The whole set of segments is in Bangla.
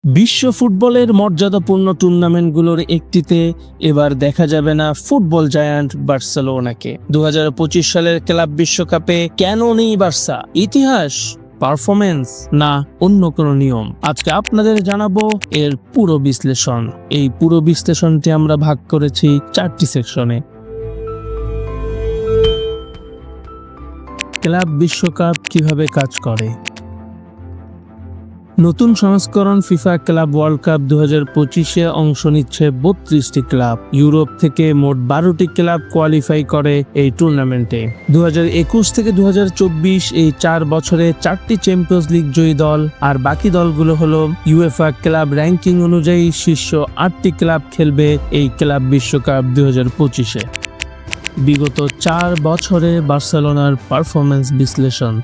বিশ্ব ফুটবলের মর্যাদাপূর্ণ টুর্নামেন্টগুলোর একটিতে এবার দেখা যাবে না ফুটবল জায়ান্ট বার্সেলোনাকে। 2025 সালের ক্লাব বিশ্বকাপে কেন নেই বার্সা? ইতিহাস, পারফরমেন্স, না অন্য কোনো নিয়ম? আজকে আপনাদের জানাবো এর পুরো বিশ্লেষণ। এই পুরো বিশ্লেষণটি আমরা ভাগ করেছি 4টি সেকশনে। ক্লাব বিশ্বকাপ কিভাবে কাজ করে? নতুন সংস্করণ ফিফা ক্লাব ওয়ার্ল্ড কাপ 2025-এ অংশ নিচ্ছে 32টি ক্লাব। ইউরোপ থেকে মোট 12টি ক্লাব কোয়ালিফাই করে এই টুর্নামেন্টে। 2021 থেকে 2024 এই 4 বছরে 4টি চ্যাম্পিয়ন্স লিগ জয়ী দল, আর বাকি দলগুলো হলো ইউএফা ক্লাব র্যাঙ্কিং অনুযায়ী শীর্ষ 8টি ক্লাব খেলবে এই ক্লাব বিশ্বকাপ 2025-এ। বিগত 4 বছরে বার্সেলোনার পারফরম্যান্স বিশ্লেষণ।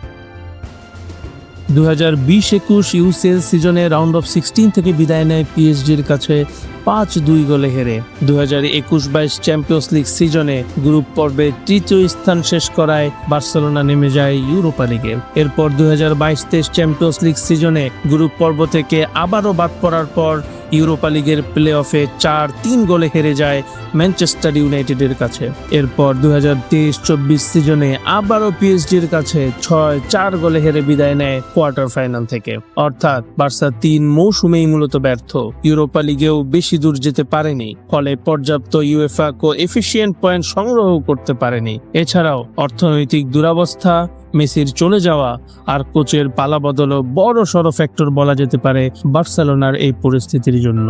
2020-21 ইউসিএল সিজনে রাউন্ড অফ 16 থেকে বিদায় নেয় পিএসজির কাছে 5-2 গোলে হেরে। 2021-22 চ্যাম্পিয়ন্স লিগ সিজনে গ্রুপ পর্বে তৃতীয় স্থান শেষ করায় বার্সেলোনা নেমে যায় ইউরোপা লিগে। এরপর 2022-23 চ্যাম্পিয়ন্স লিগ সিজনে গ্রুপ পর্ব থেকে আবারও বাদ পড়ার পর ইউরোপা লিগের প্লে অফে 4-3 গোলে হেরে যায় ম্যানচেস্টার ইউনাইটেডের কাছে। এরপর 2023-24 সিজনে আবারও পিএসজির কাছে 6-4 গোলে হেরে বিদায় নেয় কোয়ার্টার ফাইনাল থেকে। অর্থাৎ বার্সা 3 মৌসুমেই মূলত ব্যর্থ। ইউরোপা লিগেও বেশি দূর যেতে পারেনি, ফলে পর্যাপ্ত ইউএফা কোএফিশিয়েন্ট পয়েন্ট সংগ্রহ করতে পারেনি। এছাড়াও অর্থনৈতিক দুরবস্থা, মেসির চলে যাওয়া আর কোচের পালাবদলও বড় সড় ফ্যাক্টর বলা যেতে পারে বার্সেলোনার এই পরিস্থিতির জন্য।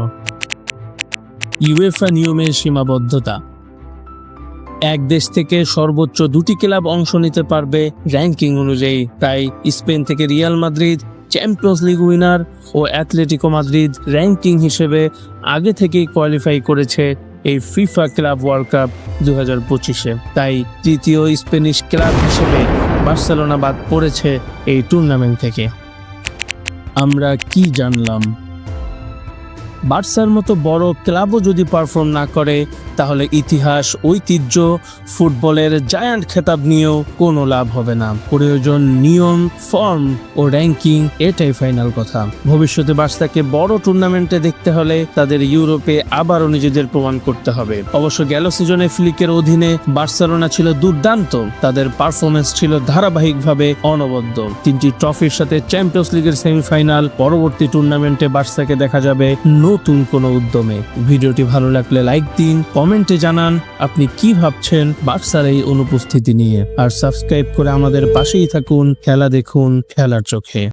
ইউএফা নিয়মের সীমাবদ্ধতা। এক দেশ থেকে সর্বোচ্চ 2টি ক্লাব অংশ নিতে পারবে র্যাঙ্কিং অনুযায়ী। তাই স্পেন থেকে Real Madrid, champions league winner ও অ্যাথলেটিকো মাদ্রিদ র্যাঙ্কিং হিসেবে আগে থেকেই কোয়ালিফাই করেছে এই ফিফা ক্লাব ওয়ার্ল্ড কাপ 2025-এ। তাই তৃতীয় স্পেনিশ ক্লাব হিসেবে বার্সেলোনা বাদ পড়েছে এই টুর্নামেন্ট থেকে। আমরা কি জানলাম? বার্সার মতো বড় ক্লাবও যদি পারফর্ম না করে, তাহলে ইতিহাস, ঐতিহ্য, ফুটবলের জায়ান্ট খেতাব নিয়েও কোনো লাভ হবে না। প্রয়োজন নিয়ম, ফর্ম ও র্যাঙ্কিং, এটাই ফাইনাল কথা। ভবিষ্যতে বার্সাকে বড় টুর্নামেন্টে দেখতে হলে তাদের ইউরোপে আবারও নিজেদের প্রমাণ করতে হবে। অবশ্য গেল সিজনে ফ্লিকের অধীনে বার্সেলোনা ছিল দুর্দান্ত। তাদের পারফরমেন্স ছিল ধারাবাহিকভাবে অনবদ্য। 3টি ট্রফির সাথে চ্যাম্পিয়ন্স লিগের সেমিফাইনাল। পরবর্তী টুর্নামেন্টে বার্সাকে দেখা যাবে নতুন কোনো উদ্যমে। ভিডিওটি ভালো লাগলে লাইক দিন, কমেন্টে জানান আপনি কি ভাবছেন বার্সার এই অনুপস্থিতি নিয়ে, আর সাবস্ক্রাইব করে আমাদের পাশেই থাকুন। খেলা দেখুন খেলার চোখে।